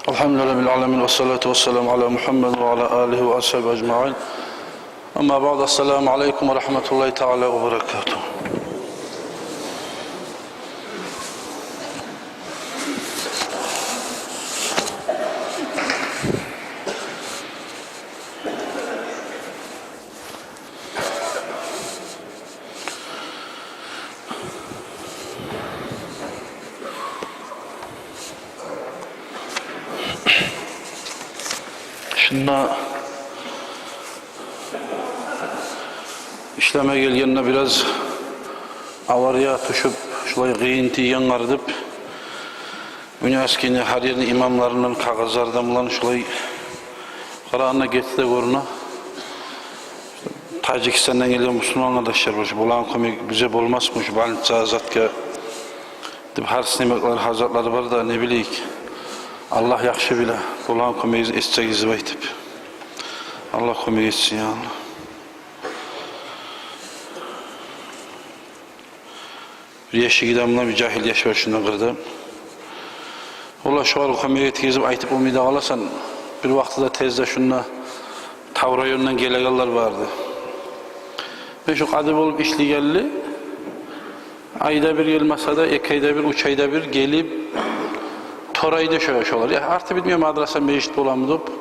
Elhamdülillahi Rabbil alemin ve salatu ve selamu ala Muhammed ve ala alihi ve ashabi ecma'in. Amma ba'd, esselamu aleyküm ve rahmetullahi teala ve berekatuhu. Şunda işleme gelgenine biraz avarıya tuşup şulay gıyıntı yangardıp Üniyaskini her yerini imamlarının kağızlardan bulan şulay Kur'an'a geçti de görüne Tacikistan'dan gelen Müslüman arkadaşlar var. Bulan komik bize olmazmış. Balınca zatka her sinemekler hazırları var da ne bileyik. Allah yaxşı bile. Bulan komik esecek izvaytip. Allah komik etsin ya Allah. Bir yaşı gidemle bir cahil yaş var şundan kırdı. Ola şu an komik etkizip aytıp umida alasan bir vakti da tezde şunla Tavra yönünden gelegaller vardı. Ve şu kadim olup işli geldi. Ayda bir gelmese de, 2 ayda bir, 3 ayda bir gelip Toray'da şöyle olar. Ya artık bilmiyorum adresa mecit bulamıdıp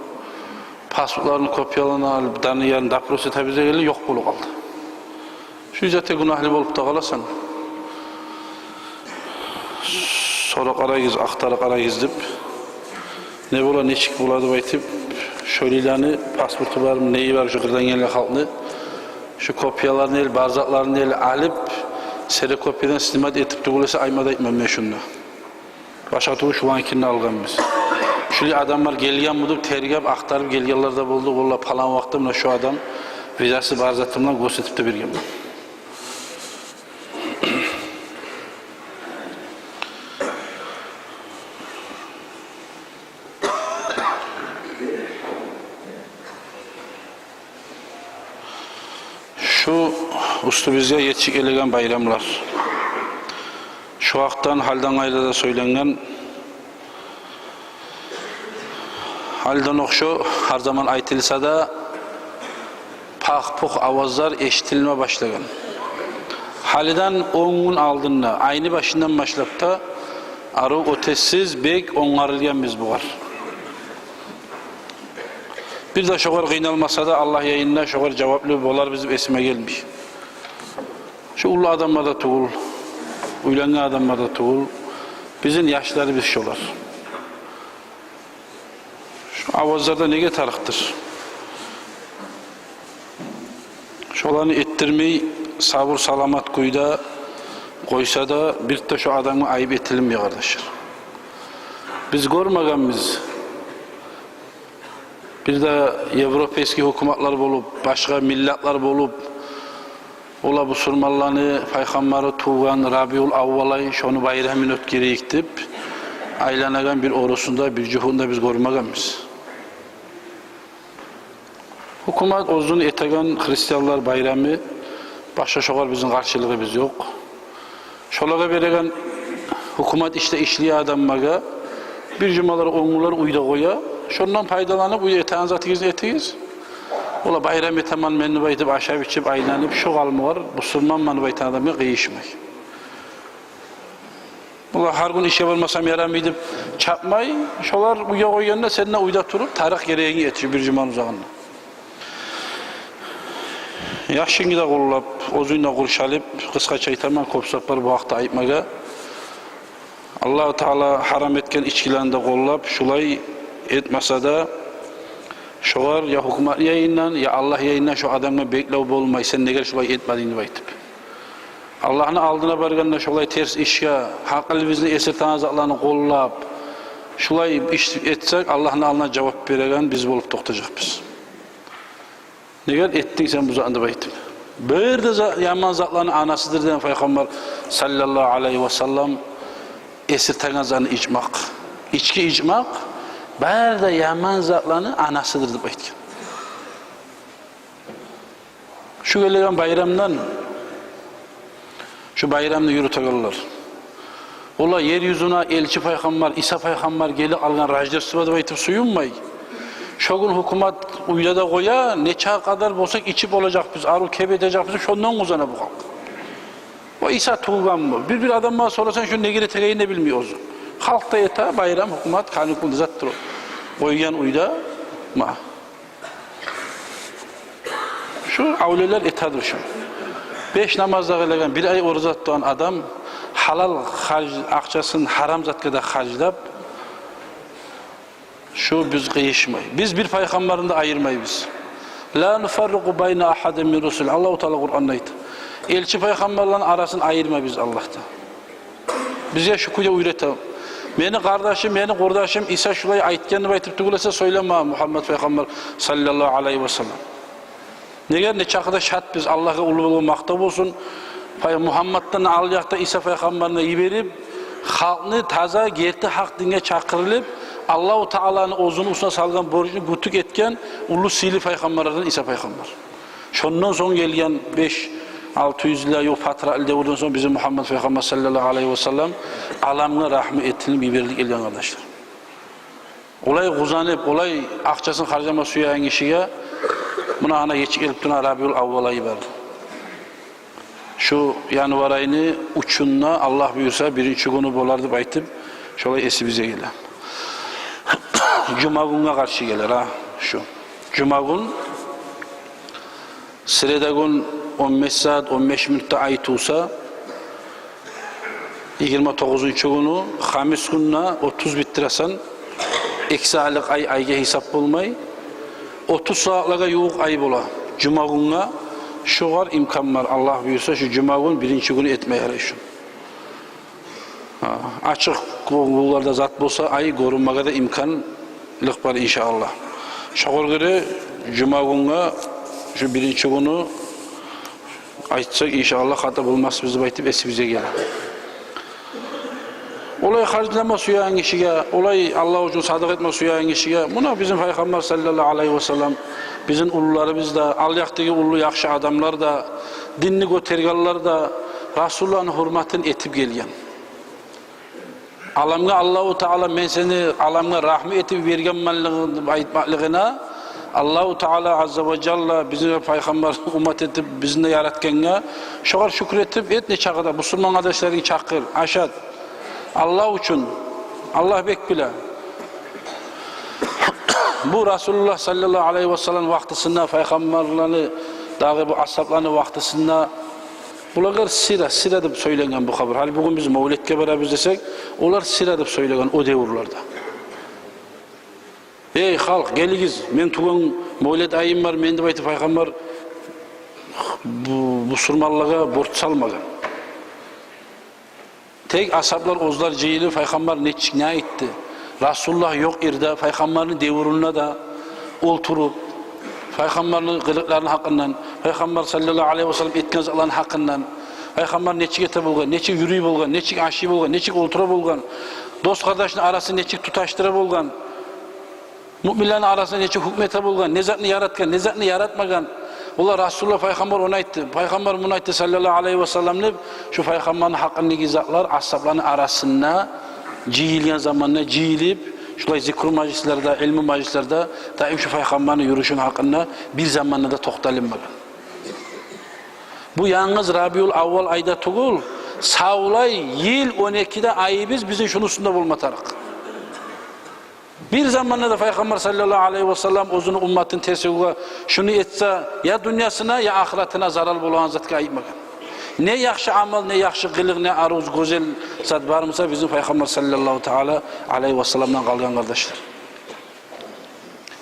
pasportlarını kopyalarını alıp danıyan daprosu tabize geldi, yok bulu kaldı. Şu yüzden günahlı olup da kalasan sonra Karagiz, aktarı Karagiz'dip ne bula ne çık buladı baytip şöyle ilanı, pasportu var mı, neyi var şu kırdan gelen halkını şu kopyalarını el, barzaklarını el alıp seri kopyadan istimat etip de bulursa aymada etmem şunda. Başka türlü şu ankini algan biz. Şöyle adamlar gelgen budur, tergap aktarıp gelgenler de buldu. Valla falan vaktimle şu adam vizası barzatımdan gösterip de birgem. Şu ustu bizge yetişik elegen bayramlar. Şu vaktan haldan ayrı da söylengen haldan okşu her zaman aytılsa da pak puk avazlar eşitilme başlagan. Haliden 10 gün aldığında aynı başından başlayıp da arı ötesiz bek onarılgan biz bu var. Bir de şoğar kıynalmasa da Allah yayınına şoğar cevaplı bolar bizim esime gelmiş. Şu ulu adamlar da tuğul, uylanan adamlar da tuğul, bizim yaşları biz şolar. Şu avazlarda nege tarıktır? Şolarını ettirmeyi sabır salamat kuyda koysa da bir de şu adamı ayıp etilmiyor kardeşler. Biz görmegen biz. Bir de Avrupaski hükümetler bulup, başka milletler bulup, ola bu surmallarını, paygambarı tuğan, Rabiul Avvalay, şonu bayramın ötkeri iktip, aylanagan bir orusunda, bir cuhunda biz görmegemiz. Hükümet uzun etegen Hristiyanlar bayramı, başka şoğar bizim karşılığı biz yok. Şolaga beregen hükümet işte işliği adammaga, bir cumaları ongular uyda koya, şundan faydalanıp uyda eten zatı etiyiz. Ola bayram etaman menü baytıp aşağı biçip aylanıp şu kalma var, Müslüman menü baytan adamı kıyışmak. Ola her gün işe varmasam yaram edip çapmay, şolar uyda koyanda seninle uyda turup tarih gereğini etiyor bir cumanın uzağında. Yaşını da kullap, ozuyla kurşalıp, kıskaça itaman kopsaklar bu vakti ayıpmaga. Allah-u Teala haram etken içkilerini de kullap, şulay etmese de şoğar ya hükümet yayından ya Allah yayından şu adamla beklev olmayı sen neger şulay etmediğini baytıp. Allah'ın aldığına barganda şulay ters işe, hakkı bizni esirten azatlarını kullap, şulay iş etsek Allah'ın alına cevap veregen biz bulup toktacak biz. Neger ettin sen bu zanda baytıp. Bir de yaman zatların anasıdır diyen Peygamber sallallahu aleyhi ve sellem esirten zanı içmek. İçki içmek bir de yaman zatların anasıdır deyip aytgan. Şu gelen bayramdan şu bayramını yürütüyorlar. Ola yeryüzüne elçi Peygamber, İsa Peygamber gelip algan Rajdestvo deyip aytıp suyunmay. Şogun hükümet uylada koya, neçe kadar bolsak içip olacak biz, arı keb edecek biz, şondan uzana bu halk. O İsa tuğgan mı? Bir adam bana sorarsan şu negire tegeyi ne bilmiyoruz. Halkta yeta bayram, hükümet, kanikul zattır. Koygan uyda, ma. Şu avliler etadır şu. 5 namazda gelen bir ay oruç tutan adam, halal akçasını haram zatkada harclap, şu biz kıyışmay. Biz bir peygamberini de ayırmayız. La nufarriqu bayna ahadin min rusul. Allahu Teala Kur'an'da ayet. Elçi peygamberlerin arasını ayırma biz Allah'ta. Bize şu kuya öğretelim. Meni kardeşim İsa şulay aytganını aytıp tugulasa söyleme Muhammed Peygamber sallallahu aleyhi ve sellem. Neger ne çakıda şart biz Allah'a ulu maktab olsun. Muhammed'den alayakta İsa Peygamberine yiberip halkını taza gerti hak dine çakırılıp Allah-u Teala'nın ozunu usuna salgan borcunu butuk etken ulu sili Peygamberlerden İsa Peygamber. Şondan son gelgen 5-600 yıllar yok fatra elde vurdan sonra bizim Muhammed Peygamber sallallahu aleyhi ve sellem alamına rahmet ettiğini biberlik elden kardeşler. Olay kuzanıp, olay akçasını harcama suya en kişiye buna ana geçik elip tuna Rabiul Avvalayı verdi. Şu yanvar ayını uçunla Allah buyursa birinci günü bolardı baytıp şöyle esi bize gelir. Cuma gününe karşı gelir ha şu. Cuma gün sırada gün 15 saat 15 minutta ay tuğsa 29. günü Hamis gününe 30 bittirasan eksi aylık ayga hesap bulmay 30 saatlığa yoğuk ay bola. Cuma gününe şu var imkan var Allah buyursa şu cuma gün birinci günü etmeye yarayışın. Açık Google'larda zat bolsa ay görünmeye da imkanlık var inşallah. Şoğur göre cuma gününe şu birinci günü aytsak inşallah hata bulmaz bizi baytıp esi bize gelir. Olay harclama suya kişiye, olay Allah için sadık etme suya kişiye. Buna bizim Peygamber sallallahu aleyhi ve sellem, bizim ulularımız da, Allah'taki ulu yakşı adamlar da, dinni götergalılar da Resulullah'ın hürmetini etip gelgen. Alamga Allah-u Teala men seni alamga rahmet etip vergen manlığını aytmaklığına Allah-u Teala azza ve celle bizim Peygamber ümmet etip bizinde yaratkenga şoğar şükretip et ne çağıda Müslüman kardeşlerini çakır, aşat. Allah için, Allah bek bile. Bu Resulullah sallallahu aleyhi ve sellem vaktisinde Peygamberlerini, dağı bu ashablarını vaktisinde bunlar sir edip söylenen bu haber. Hali bugün biz mevlidke beraber desek, onlar sir edip söylenen o devirlerde. Ey halk geligiz, men tuğun mevlid ayım var, men de baytı Peygamber bu surmallığa borç salmagan. Tek ashablar ozlar ceyili Peygamber ne aytdı? Resulullah yok irde Peygamber'in devrinde da olturup Peygamber'in kılıklarının hakkından Peygamber sallallahu aleyhi ve sellem etken zatların hakkından Peygamber neçik ete bulgan, neçik yürüyü bulgan, neçik aşı bulgan, neçik oltura bulgan dost kardeşinin arasını neçik tutaştıra bulgan müminlerin arasında neçik hükmete bulgan, ne zatını yaratgan, ne zatını yaratmagan. Ola Resulullah Peygamber onu aytdı. Peygamber bunu aytdı sallallahu aleyhi ve sellem. Şu Peygamber'in hakkındaki zatlar ashabların arasında cihilgen zamanına cihilip şulay zikru majlislerde, ilmi majlislerde daim şu Peygamber'in yürüyüşün hakkında bir zamanında toxtalinmagan. Bu yalnız Rabiul Avval ayda tugul savlay yıl 12'de ayımız bizim şunun üstünde bulmatarak. Bir zamanında da Peygamber sallallahu aleyhi ve sellem özünü ümmetin tesirine şunu etse ya dünyasına ya ahiretine zarar bulan zatka ayıpmagan. Ne yaxşı amal, ne yaxşı kılık, ne aruz, güzel zat varmasa bizim Peygamber sallallahu aleyhi ve sellem'den kalgan kardeşler.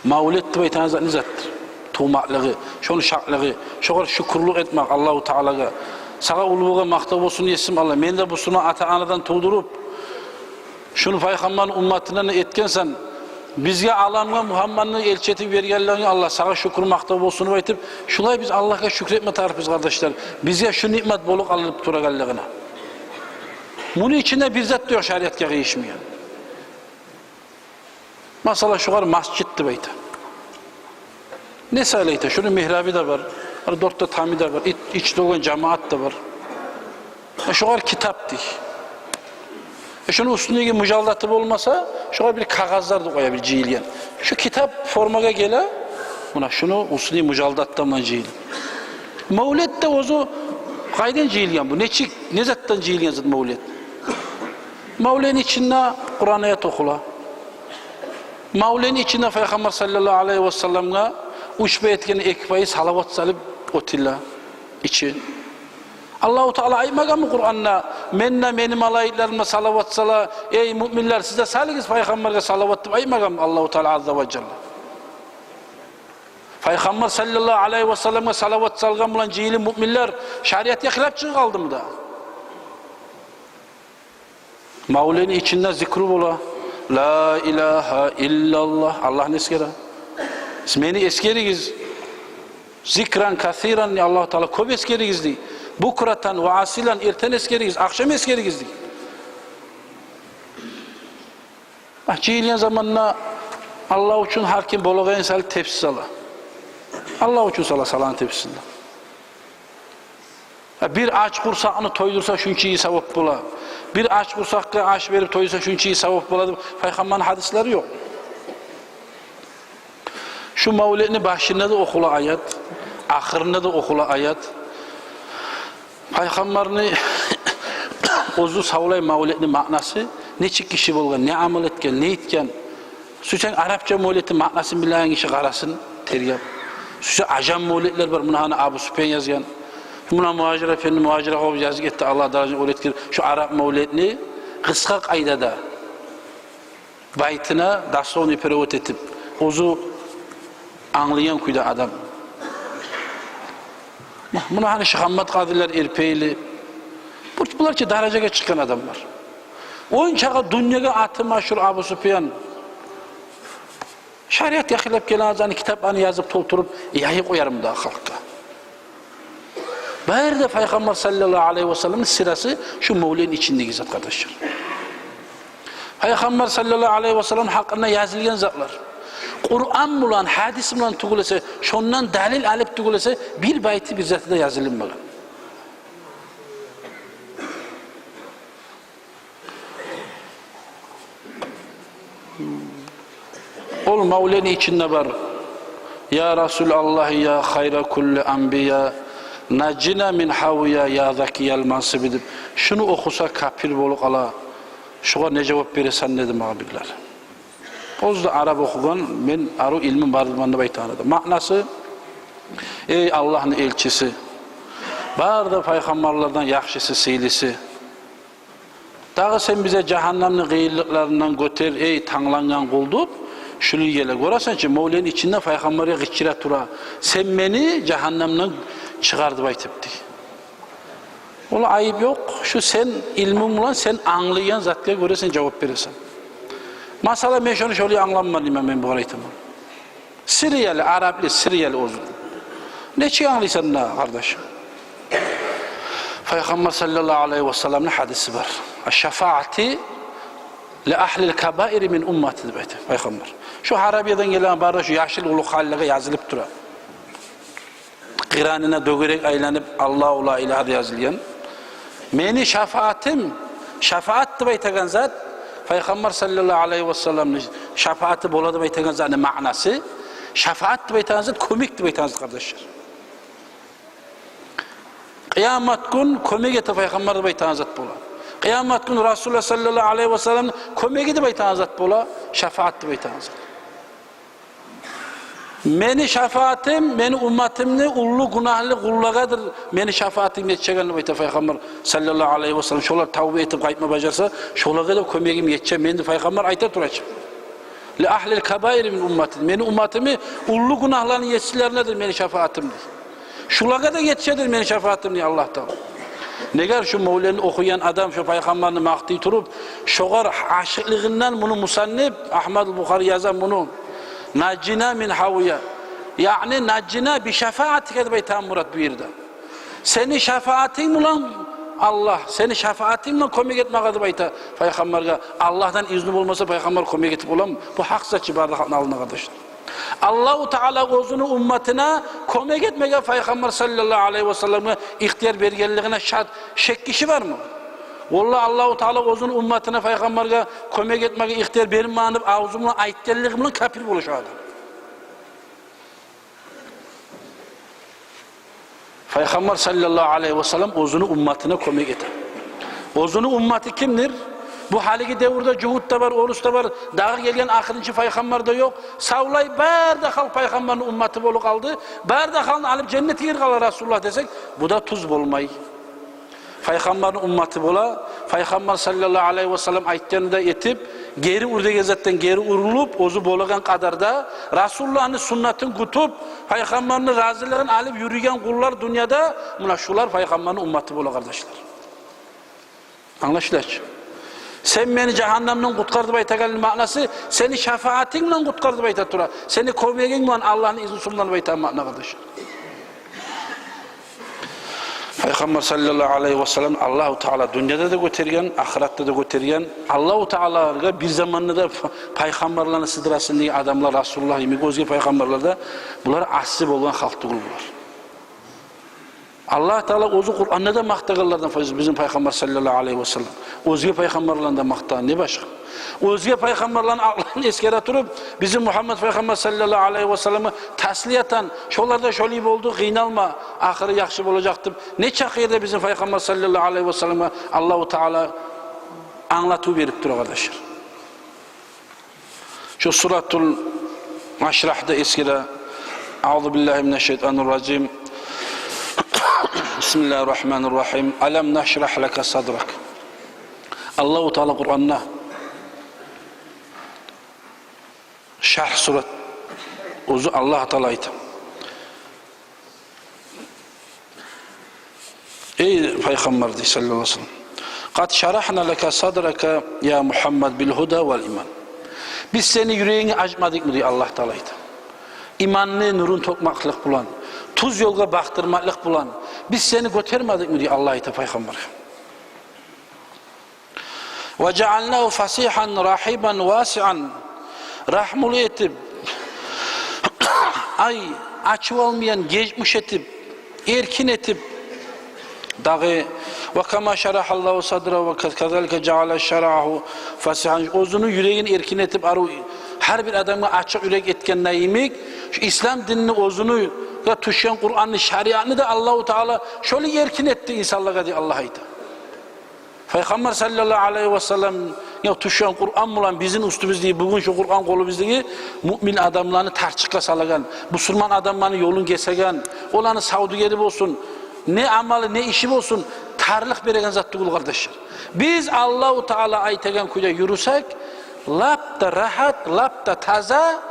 Mevlid baytanız ne zattır? Tuğmaklığı, şunu şaklığı, şoğar şükürlük etmek Allah-u Teala'ga. Sağa uluğa maktab olsun yesim Allah. Men de bu sunu ata-anadan tuğdurup şunu Peygamber'in ümmetinden etkensen bizge alanma Muhammed'in elçeti bergenlerini Allah sana şükür maktab olsun aytıp, şulay biz Allah'a şükretme tarifimiz kardeşler. Bizge şu nimet bolup alınıp turagalligine. Bunun içinde bir zat diyor şeriatga kıyışmayan. Mesela şu kadar mascid de bayta. Ne söyleyte? Şunun mihrabı da var. 4 tami de var. İç dolgan cemaat da var. Şu kadar kitap değil. Şunun üstündeki müjaldatı olmasa, şu kadar bir kağızlar da koyabilir cihilgen. Şu kitap formaga gele, buna şunu üstündeki müjaldattan cihil. Mevlid de ozu kayden cihilgen bu. Ne zattan cihilgen zat mevlid? Mevlid'in içinde Kur'an ayet okula. Mevlid'in içinde Peygamber sallallahu aleyhi ve sellem'e uçba etkeni ekbayı salavat salıp otilla için. Allah-u Teala aymagan mı Kur'an'da? Menne benim alaylarıma salavat sala. Ey müminler size salınız Peygamber'e salavat deyip aymagan mı Allah-u Teala azza ve celle? Peygamber sallallahu aleyhi ve sellem'e salavat salgan bulan cihili müminler şariatya hilap çığı kaldı mı da? Mevlid'in içinde zikru bola. La ilahe illallah. Allah'ın eskeri. Beni eskerigiz. Zikran kathiran Allah-u Teala köp eskerigiz dey. Bukratan ve asilan erten eskerigiz. Akşam eskerigiz dey. Cihiliyen zamanına Allah için hakim bolagayın sal tepsi sala. Allah için sala salan tepsisinde. Bir aç kursağını toydursa şunçu iyi sevap bola. Bir aç kursakka aş verip toysa şunçu iyi sevap bola. Peygamber'in hadisleri yok. Şu Mevlid'in başında da okula ayet, ahırında da okula ayet. Peygamber'in ozu savlay Mevlid'in manası neçik kişi bolgan, ne amel etken, ne etken. Süsen Arapça Mevlid'in manasını bilen kişi qarasın, teriyap. Süsen Ajam Mevlid'ler var, buna hani Abu Süfyan yazgan. Buna muhacir efendi, muhacir efendi yazık etti, Allah daracını öğretkir. Şu Arap Mevlid'ini kıskak aydada baytına dastonu perevot etip, ozu anlayan kuyda adam. Buna hani Şeyh Ahmet Kadirler Erpeyli. Bunlar ki darajaga çıkan adamlar. Oyuncağa dünyaga atı maşhur Abu Süfyan. Şariat yakılıp gelen azanı kitaplarını yazıp tolturup yayı koyarım daha halka. Bayır da Peygamber sallallahu aleyhi ve sellem'in sırası şu Mevlid'in içindeki zat kardeşler. Peygamber sallallahu aleyhi ve sellem hakkında yazılgan zatlar. Kur'an bulan, hadis bulan tugulese, şondan dalil alıp tugulese bir bayti bir zatı da yazılınmalı. Ol Mevlid'in içinde var. Ya Resulallah ya hayra kulli anbiya nacina min haviya ya zakiyel mansib edip şunu okusa kapir bolup ala şuna ne cevap verirsen dedim abiler. Ozda Arap okugan men aru ilmin bardımanda baytanıdım. Manası ey Allah'ın elçisi barda peygamberlerden yaxşısı seylisi dağı sen bize cehennemli gıyırlıklarından götür ey tanlangan kuldup şunu gele görürsen ki Mevlid'in içinde Peygamber'e gıçıra tura sen beni cehennemden çıkardı baytıptı. Ola ayıp yok. Şu sen ilmin olan sen anlayan zatlığa göre sen cevap verirsen. Mesela ben şunu şöyle anlamadım ben bu araytımı. Siriyeli, Araplı, Siriyeli uzun. Ne şey anlıyorsan ne kardeşim? Peygamber sallallahu aleyhi ve sellem'in hadisi var. Şefaati le ahlil kabairi min ummati dedi Peygamber. Şu Harabiye'den gelen barda şu yaşıl uluk hallige yazılıp durar. Kıranına dögerek aylanıp Allahu la ilahe yazılgan. Meni şefaatim, şefaat de baytagan zat Peygamber sallallahu aleyhi ve sellem'in şefaati boladı baytagan zatın manası şefaat de baytagan zat komik de baytagan zat kardeşler. Kıyamet gün komik eti Peygamber de baytagan zat bola. Kıyamet gün Resulullah sallallahu aleyhi ve sellem'in komik de baytagan zat bola, şefaat de baytagan zat. Meni şefaatim, meni ummatimni ullu günahlı kullagadır. Meni şefaatim yetişegenli bayta Peygamber sallallahu aleyhi ve sellem. Şolar tavbe etip kayıtma bacarsa, şolara da kömeğim yetişe. Meni Peygamber ayta duracak. Li ahlil kabairi min ummatim. Meni ummatimi ullu günahların yetişilerinedir meni şefaatimdir. Şolara da yetişedir meni şefaatimdir Allah Teala. Neger şu Mevleni okuyan adam şu peygamberini maqtay turup, şoğar aşıklığından bunu musannif Ahmed Bukhari yazan bunu. Najjina min hawiya. Yani najjina bi şefaatika diye tamurat buyurdu. Seni şefaatin ulan Allah, seni şefaatinle kömek etmeye diye ayta peygamberge. Allah'tan izni olmasa peygamber kömek etip olam. Bu haksa bardak alına kardeşler. Allah-u Teala özünü ümmetine kömek etmeye peygamber sallallahu aleyhi ve sellem'e ihtiyar bergenliğine şek kişi var mı? Vallahi Allah-u Teala özünü ümmetine peygamberge kömek etmeye ihtiyar bermanıp ağzımla aytkenliğimle kafir buluşu adam. Peygamber sallallahu aleyhi ve sellem özünü ümmetine kömek eder. Özünü ümmeti kimdir? Bu haliki devirde cuhud da var, oruç da var, dağı gelgen ahirінші peygamber de yok. Savlay barda halk peygamberin ümmeti bolu kaldı. Barda halını alıp cennete gir kalır Resulullah desek, bu da tuz bolmay. Peygamberin ümmeti bola, Peygamber sallallahu aleyhi ve sellem aytkenini de etip, geri urdege zaten geri urulup, ozu bolagan kadarda, Resulullah'ın sünnetini kutup, Peygamberin razılığını alıp yürüyen kullar dünyada, buna şular Peygamberin ümmeti bola kardeşler. Anlaşılır. Sen beni cehennemden kutkardı baytakalın manası, seni şefaatinle kutkardı baytatura. Seni kovmegen mi Allah'ın izni sundan baytan ma'na kardeşler. Peygamber sallallahu aleyhi ve sellem Allah-u Teala dünyada da götürgen, ahirette de götürgen. Allah-u Teala'ya bir zamanında da peygamberlerin sıdırasındaki adamlar, Resulullah gibi özge peygamberler de bunlar asip olan halk bulurlar. Allah Teala özü Kur'an'da da maqtağanlardan faiz bizim peygamber sallallahu aleyhi ve sellem. Özge peygamberlerden de maqtağan ne başka? Özge peygamberlerin aklını eskere turup bizim Muhammed peygamber sallallahu aleyhi ve sellem'i tasliyatan şolarda şöyle oldu, qiynalma, ahiri yaxşı olacaktır. Ne çakıydı bizim peygamber sallallahu aleyhi ve sellem'e Allah-u Teala anlatı verip duruyor kardeşler. Şu suratul Maşrah'da eskere Euzubillahimineşşeytanirracim. Bismillahirrahmanirrahim. Alam naşrah laka sadrak. Allah-u Teala Kur'an'na şerh surat ozu Allah Teala ayet. Ey Peygamber sallallahu aleyhi ve sellem. Kad şerahna laka sadraka ya Muhammed bil huda vel iman. Biz seni yüreğini açmadık mı diyor Allah Teala ayet. İmanını nurun tokmaklık bulan, tuz yolga baktırmaklık bulan. Biz seni götürmedik mi diyor Allah ayet Peygamber. Ve cealnahu fasihan rahiban vasi'an. Rahmul etip ay açık olmayan geçmiş etip erkin etip dağı ve kama şerahallahu sadra ve kazalike ceale şerahu fasihan özünü yüreğini erkin etip her bir adamı açık yürek etken neyimik şu İslam dinini özünü ya tuşyan Kur'an'ı şeriatını da Allah-u Teala şöyle erkin etti insanlara diye Allah aydı. Peygamber sallallahu aleyhi ve sellem ya tuşan Kur'an olan bizim üstümüzde bugün şu Kur'an kolu bizdeki mümin adamlarını tarçıkka salagan, Müslüman adamlarını yolun kesegen, olanı Saudi gelip olsun, ne amalı ne işi olsun tarlık beregen zatlı kul kardeşler. Biz Allah-u Teala aytegen kuya yürüsek, lap da rahat, lap da taza,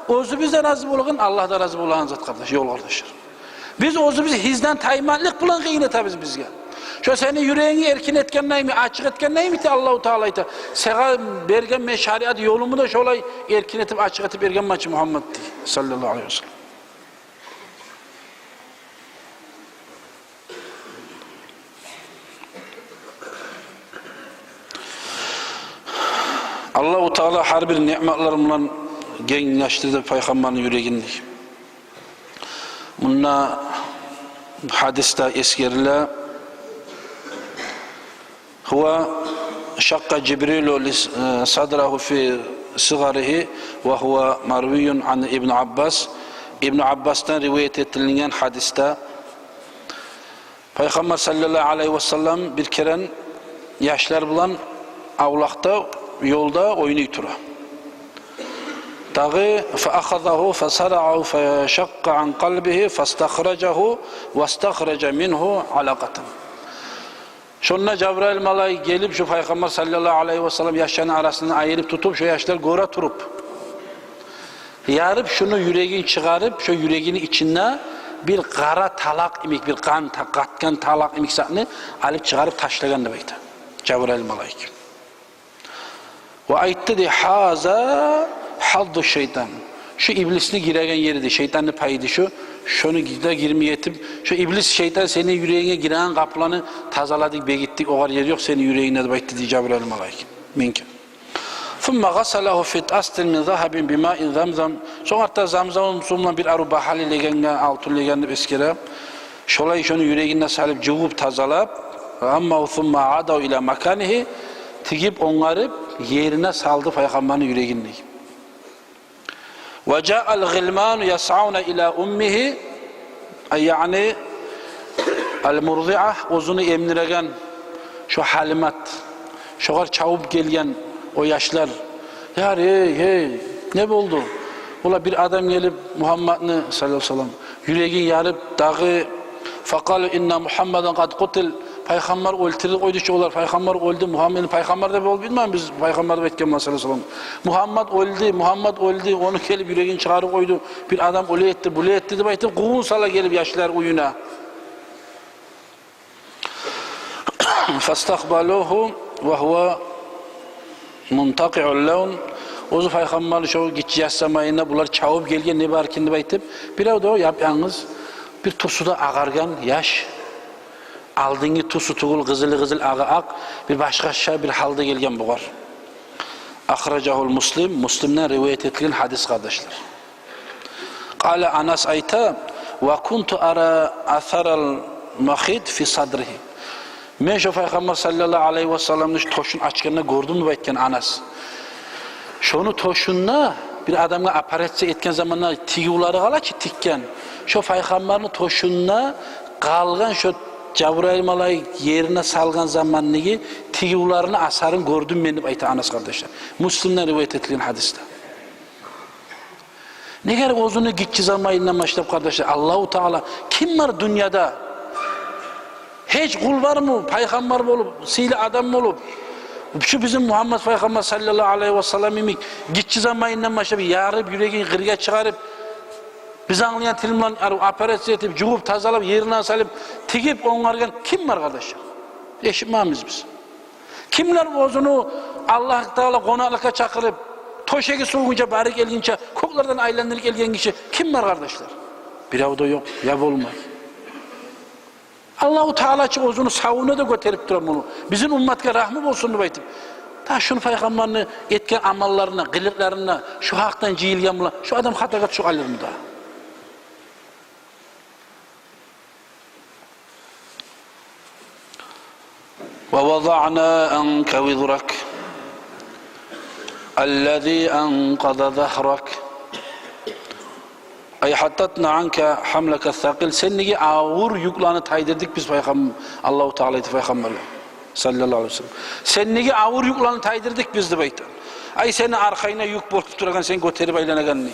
özümüzde razı bulağın, Allah da razı bulağın zat kardeş, yol kardeşler. Biz özümüzü hizden taymanlık bulan gıynet bizge. Şu seni yüreğini erkin etken neymi, açık etken neymi ki Allah-u Teala'ydı. Sana bergen men şariat yolumu da şolay erkin etip açık etip bergen maçı Muhammed sallallahu aleyhi ve sellem. Allah-u Teala her bir nimetlerimle gençleştirdi Peygamber'in yüreğini. Bununla hadiste eskerle هو شق جبريل صدره في صغره وهو مروي عن ابن عباس. İbn Abbas'tan rivayet edilen hadiste Peygamber sallallahu aleyhi ve sellem bir kere yaşlar bulan avlakta yolda oynayıp tura. Dağı فأخذه فصرعه فشق عن قلبه فاستخرجه واستخرج منه علقة. Şonuna Cebrail malay gelip şu Peygamber sallallahu aleyhi ve sellem yaşların arasını ayırıp tutup şu yaşlar gora turup yarıp şunu yüreğini çıkarıp şu yüreğini içine bir qara talaq imek, bir qatgan talaq imiksani alıp çıkarıp taşlagan deb aytdi. Cebrail malaik. Ve aytdi de haza haddu şeytan. Şu iblisni giregen yeridir, şeytanın payıdır şu. Şunu da girmeye etip, şu iblis şeytan senin yüreğine giren kapılarını tazaladık, begittik, o kadar yer yok senin yüreğine de bayıttı diye Cebrail malaik. Minke. ثُمَّ غَسَلَهُ فِي أَسْتٍ مِنْ ذَهَبٍ بِمَاءٍ زَمْزَمٍ. Sonra da zamzamın suyundan bir arı bahali legenge, altın legenge eskere. Şolay şunu yüreğine salıp, cıvıp, tazalap. Amma ثُمَّ عَدَوْ إِلَى مَكَانِهِ. Tigip onları yerine saldı Peygamberin yüreğinde. وَجَاءَ الْغِلْمَانُ يَسْعَوْنَ إِلَى أُمِّهِ. Yani el-murdi'a, ozunu emniregen şu halimat, şu kadar çavup gelgen o yaşlar. Ya hey, ne oldu? Ola bir adam gelip Muhammed'ni sallallahu aleyhi ve sellem yüreğin yarıp dağı fakalu inna Muhammeden kad kutil. Peygamber öldürüldü koydu ki olar Peygamber öldü, Muhammed'in Peygamber de bol bilmem biz Peygamber bekleyen sallallahu aleyhi ve sellem. Muhammed öldü, onu gelip yüreğin çıkarı koydu. Bir adam öyle etti, böyle etti de baytı kuğun sala gelip yaşlar uyuna. Fastakbaluhu ve huve muntaqi'ul lawn. Ozu Peygamber şu gitçi yasamayına bunlar çağıp gelgen ne var kendi baytıp bir o yapyağınız bir tusuda ağargan yaş aldığını tusu tuğul kızıl ağı bir başka şey bir halde gelgen bu var. Ahracahul Muslim, Müslim'den rivayet edilen hadis kardeşler. Kale Anas ayta ve kuntu ara atharal mahid fi sadrihi. Men şu Peygamber sallallahu aleyhi ve sellem'in toşun açkanını gördüm mü baytken Anas. Şunu toşunna bir adamga operatsiya etken zamanlar tiyuları qalachi tikkan. Şu Peygamber'in toşunna qalgan şu Cebrail malaik yerine salgan zamannigi tiyularını asarın gördüm men deb aytdi Anas kardeşler. Müslim'den rivayet edilen hadiste. Neger ozunu gitçi zamanından başlap kardeşler Allahu Teala kim var dünyada? Hiç kul var mı? Peygamber olup, sihli adam olup şu bizim Muhammed Peygamber sallallahu aleyhi ve sellem'in gitçi zamanından başlayıp yarıp yüreğini kırga çıkarıp biz anlayan tilimden operasyon edip cıvıp tazalap yerine salıp tigip onlardan kim var kardeşim? Eşitmemiz biz. Kimler ozunu Allah Teala konaklığa çakırıp toşeki soğunca bari gelince koklardan aylanırıp gelgen kişi kim var kardeşler? Bir avda yok, yav olmaz. Allah-u Teala ki ozunu savunu da götürüp duran bunu. Bizim ümmetke rahmi olsun diye aytip. Ta şunu Peygamberini etken amallarına, kılıklarına, şu haktan cihilgen bulan, şu adam hatakat şu alır mı da? وَوَضَعْنَا أَنْكَ وِذْرَكَ الَّذ۪ي أَنْقَضَ ظَهْرَكَ Ay hattatna anka hamlaka thaqil sennigi ağır yüklerini taydırdık biz Peygamber Allahu Teala Peygamberle sallallahu aleyhi ve sellem. Sennigi ağır yüklerini taydırdık biz de bayta. Ay seni arkayına yük bolup durgan sen götürüp aylanagan ne?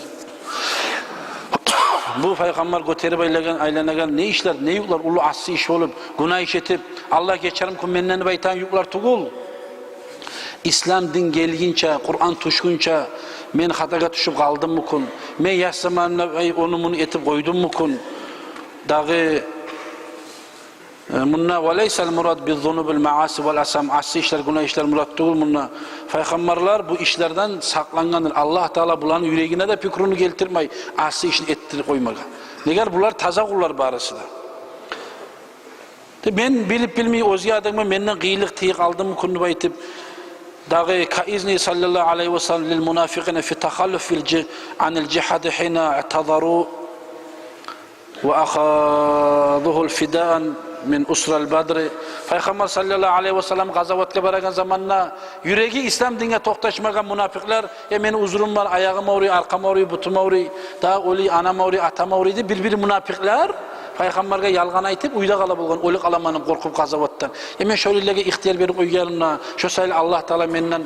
Bu Peygamber götürüp aylanagan ne işler, ne yükler, ulu aslı iş olup günah işetip Allah geçerim kun menden baytan yükler tugul. İslam din gelginçe, Kur'an tuşkunça men hataga düşüp kaldım mı kun? Men yaş zamanında onu bunu etip koydum mu kun? Dağı munna ve leysel murad bil zunubil maasi vel asam asli işler, günah işler murad değil munna. Peygamberler bu işlerden saklangandır. Allah Teala bulanın yüreğine de fikrunu geltirmey. Asli işini ettirip koymaga. Neger bunlar taza kullar barısılar. Ben bilip bilmeyi ozi adamı menden gıyılık tiyik aldım mı kunu baytip dağı kaizni sallallahu aleyhi ve sellem lil munafiqine fi takhalluf anil cihad hina i'tadaru ve ahaduhul fidaan min usral badri. Peygamber sallallahu aleyhi ve sellem gazavatga baragan zamanna yüreği İslam dinine toqtaşmagan munafiqlar meni uzurum var, ayağım ağrıyor, arkam ağrıyor, butum ağrıyor, da oli anam ağrıyor, atam ağrıyor diye bir munafiqlar Peygamberge yalgan aytıp uyda kala bulgan, ölü kalamanın korkup gazavattan. Men şöylelege ihtiyar berip uygarına, şu sayılı Allah Teala menden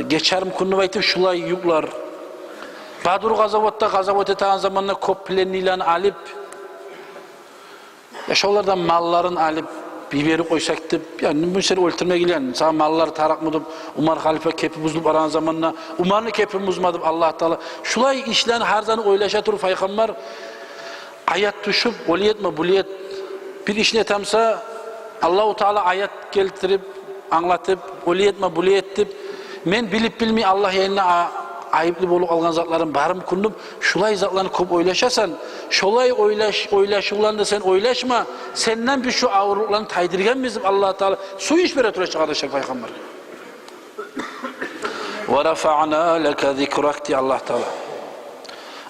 geçerim kunu aytıp şulay yuklar. Badur gazavat eten zamanla koplenlilen alıp şolardan malların alıp biberi koysak deb, yani bu seni öldürmeye gelen, sana mallar tarak mıdır, Umar halife kepi buzulup aran zamanla, Umar'ın kepi buzmadı Allah Teala. Şulay işlerini her zaman oylaşa turur Peygamber. ayet düşüp oliyet mi buliyet bir işini etemse Allah-u Teala ayet keltirip anlatıp oliyet mi buliyet dip men bilip bilmey Allah yerine ayıplı bolup algan zatlarım barım kundum şulay zatlarını köp oylaşasan şolay oylaşılandı sen oylaşma senden bir şu ağırlıklarını taydırgan bizim Allah-u Teala su iş bere turacak kardeşler peygamber ve rafa'na leke zikrak diye Allah Teala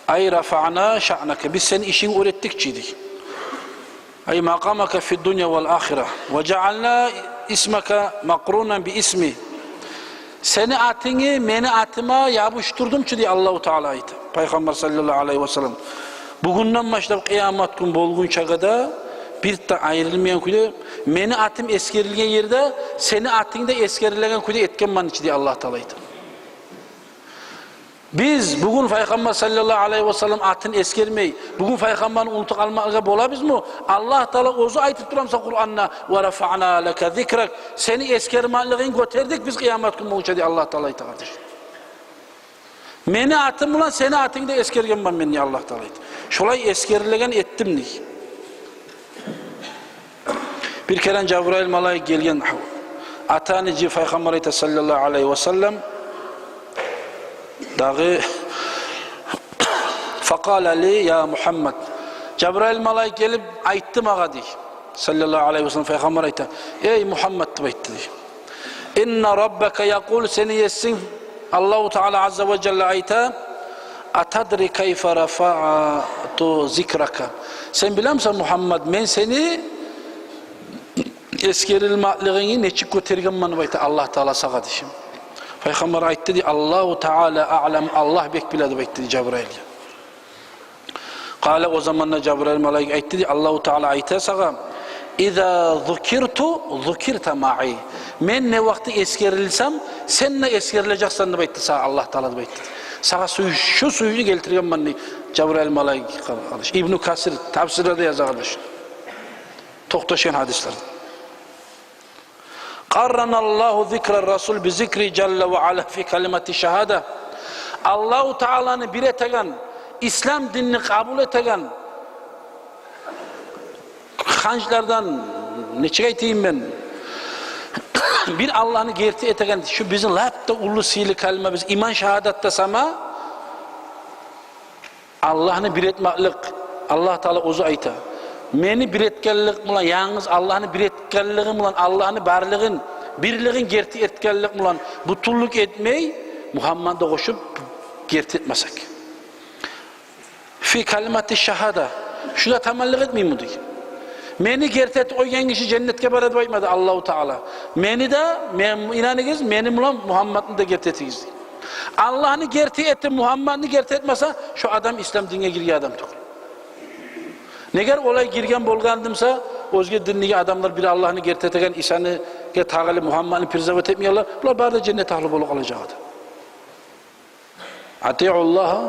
ay rafa'na şa'nake biz senin işini öğrettikçiydik ay makamaka fi dunya vel ahire ve cealna ismeke makrunan bi ismi seni atını meni atıma yapıştırdım ki diye Allah-u Teala ayet. Peygamber sallallahu aleyhi ve sellem. Bugünden başlayıp kıyamet gün bolgunça kadar bir de ayrılmayan kuyda meni atım eskerilgen yerde seni atın da eskerilen kuyda etken man içi diye Allah Teala ayet. Biz bugün Peygamber sallallahu aleyhi ve sellem atın eskermeyi, bugün Peygamber'in unutuk almakla bolabız mı? Allah Teala ozu aytıp duramsa Kur'an'na ve rafa'na leke zikrak seni eskermanlığını götürdük biz kıyamet günü boyunca diye Allah Teala ayet kardeş. Meni atım ulan seni atın da eskergen ben beni Allah Teala ayet. Şolay eskerilen ettim ni. Bir kere Cebrail malayik gelgen atanici Peygamber sallallahu aleyhi ve sellem dağı fakale li ya Muhammed Cebrail malayik gelip ayttı mağa di sallallahu aleyhi ve sellem Peygamber ayta ey Muhammed ayttı di inna rabbeke yakul seni yesin Allah-u Teala azze ve celle ayta atadri kayfe rafa'tu zikraka sen bilir misin Muhammed men seni eskerilmaklığını neçik götürgen manı ayta Allah Teala sağa dişim Peygamber aytti di Allahu Teala a'lem Allah bek biladi aytti Cebrail. Kale o zamanla Cebrail malayik aytti di Allahu Teala ayta sağa İza zukirtu zukirta ma'i. Men ne vakti eskerilsem sen ne eskerileceksen de aytti sağa Allah Teala aytti. Sağa şu suyu geltirgen manni Cebrail malayik kardeş. İbn Kasir tafsirde yazar kardeş. Toktaşan hadisler. Qarranallahu zikra Rasul bi zikri celle ve ala fi kelimati şehade. Allah-u Teala'nı bir etegen, İslam dinini kabul etegen hancılardan ne çıkaytayım ben? Bir Allah'ını gerti etegen şu bizim lapta ulu sili kelime biz iman şehadet desama Allah'ını bir etmeklik Allah Teala ozu ayta. Meni bir etkenlik mulan yalnız Allah'ını bir etkenliği mulan Allah'ını barlığın birliğin gerti etkenlik mulan butulluk etmeyi Muhammed'e koşup gerti etmesek. Fi kalimati şahada şuna tamallık etmeyeyim mi diye. Meni gerti et o kişi cennetke barad baymadı Allah-u Teala. Meni de inanınız meni mulan Muhammed'in de gerti etiniz. Allah'ını gerti etti Muhammed'ini gerti etmese şu adam İslam dinine giriyor adam tukul. Neger olay girgen bolgandımsa özge dinligi adamlar bir Allah'ını gertetegen İsa'nı tağali Muhammed'ini pirzavet etmiyorlar. Bunlar bari de cennet ahli bolu kalacaktı. Ati'ullaha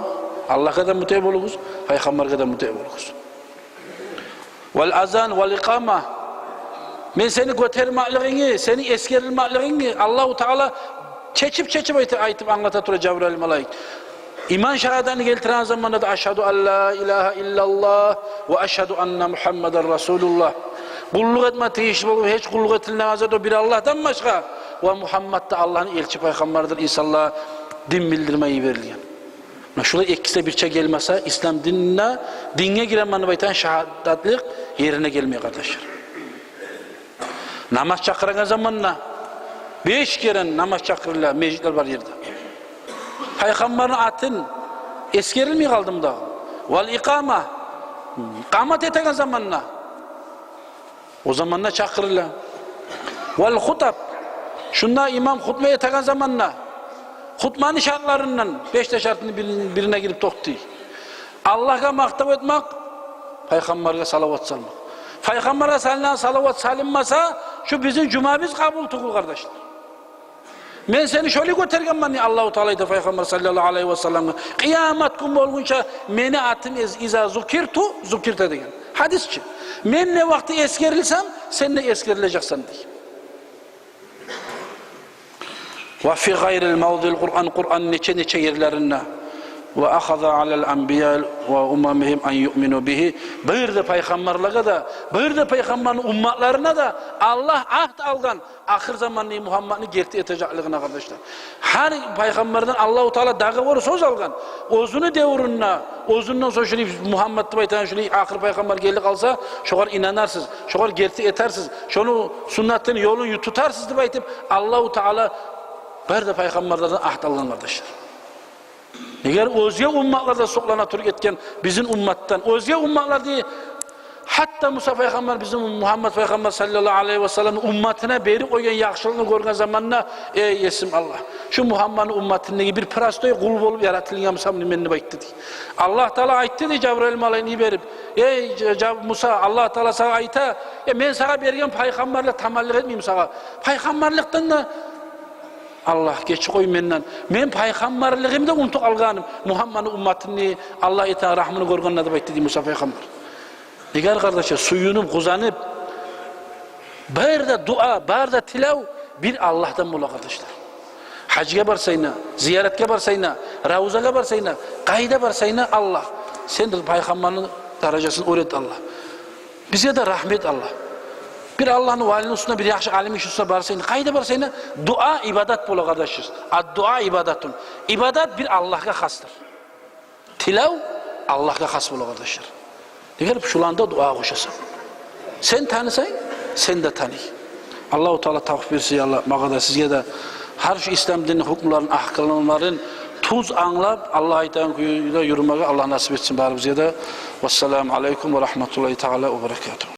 Allah'a da muteib olunuz, Peygamber'e de muteib olunuz. Vel azan vel ikama men seni götermakliğini, seni eskerilmakliğini Allah-u Teala çeçip aytıp anlatatıra Cebrail malayik. İman şehadını geltiren zamanda da aşhadu en la ilahe illallah ve aşhadu enne Muhammeden Resulullah. Kulluk etme teyişli olup hiç kulluk edilen o bir Allah'tan başka ve Muhammed de Allah'ın elçi peygamberidir. İnsanlığa din bildirmeyi verilgen. Şurada ikisi birçe gelmese İslam dinine giren manı baytan şehadatlık yerine gelmiyor kardeşler. Namaz çakıran zamanla 5 kere namaz çakırırlar, meclisler var yerde. Peygamberin atın eskerilmiyor kaldım da. Vel ikama kamat eten zamanla o zamanla çakırırlar. Vel hutab şunda imam hutbe eten zamanla hutmanın şartlarından 5 şartını birine girip toktu. Allah'a maktav etmek, Peygamber'e salavat salmak. Peygamber'e salınan salavat salınmasa şu bizim cumamız kabul tukul kardeşler. Men seni şöyle götürgen bani Allah-u Teala'yı Peygamber sallallahu aleyhi ve sellem kıyamet günü olgunca meni atım iza zukirta degen hadisçi. Men ne vakti eskerilsem sen de eskerileceksin diye. Ve fi gayril mevdil Kur'an neçe yerlerinde ve ahaza alel anbiya ve ummihim an yu'minu bihi. Bir de peygamberlere da, bir de peygamberin ummatlarına da Allah ahd algan ahir zamanlı Muhammed'i gerti etecekliğine kardeşler. Her peygamberden Allahu Teala dağı var söz algan. Özünü devrünne, özünden sonra şöyle Muhammed'de baytan şöyle ahir peygamber geldi kalsa, şoğar inanarsınız, şoğar gerti etersiniz, şonu sünnetin yolunu tutarsınız diye baytıp Allahu Teala bir de peygamberlerden ahd algan kardeşler. Eğer özge ummatlarda soklana turk etken bizim ummattan, özge ummatlar diye hatta Musa peygamber bizim Muhammed peygamber sallallahu aleyhi ve sellem ummatına beri koygan yaxşılığını görgen zamanla ey yesim Allah. Şu Muhammed'in ummatındaki bir prastoy kul bolup yaratılgan samimeni bayttı diye. Allah Teala ayttı diye Cebrail malayını verip ey Musa Allah Teala sana ayta men sana bergen peygamberle tamallık etmeyeyim sana. Peygamberlikten de Allah geç koy menden. Men peygamberligimde unutup alganım. Muhammed'in ummatını Allah eten rahmını görgenle de bayttı diye Musa peygamber. Diğer kardeşler suyunup kuzanıp bir de dua, bir de tilav bir Allah'tan bula kardeşler. Hacca barsayna, ziyaretke barsayna, ravzaga barsayna, kayda barsayna Allah. Sen de peygamberin derecesini öğret Allah. Bize de rahmet Allah. Bir Allah'ın valinin üstüne bir yaxşı alimin üstüne barsayna, kayda barsayna dua ibadat bula kardeşler. Ad-dua ibadatun. İbadat bir Allah'a hastır. Tilav Allah'a has bula kardeşler. Diğer şulanda dua koşasın. Sen tanısan, sen de tanı. Allah-u Teala tavfik versin Allah. Mağada sizge de her şu İslam dininin hükümlerin, ahkamların tuz anlap Allah'a iten yürümeye Allah nasip etsin bari bize de. Vesselamu aleyküm ve rahmetullahi teala ve berekatuhu.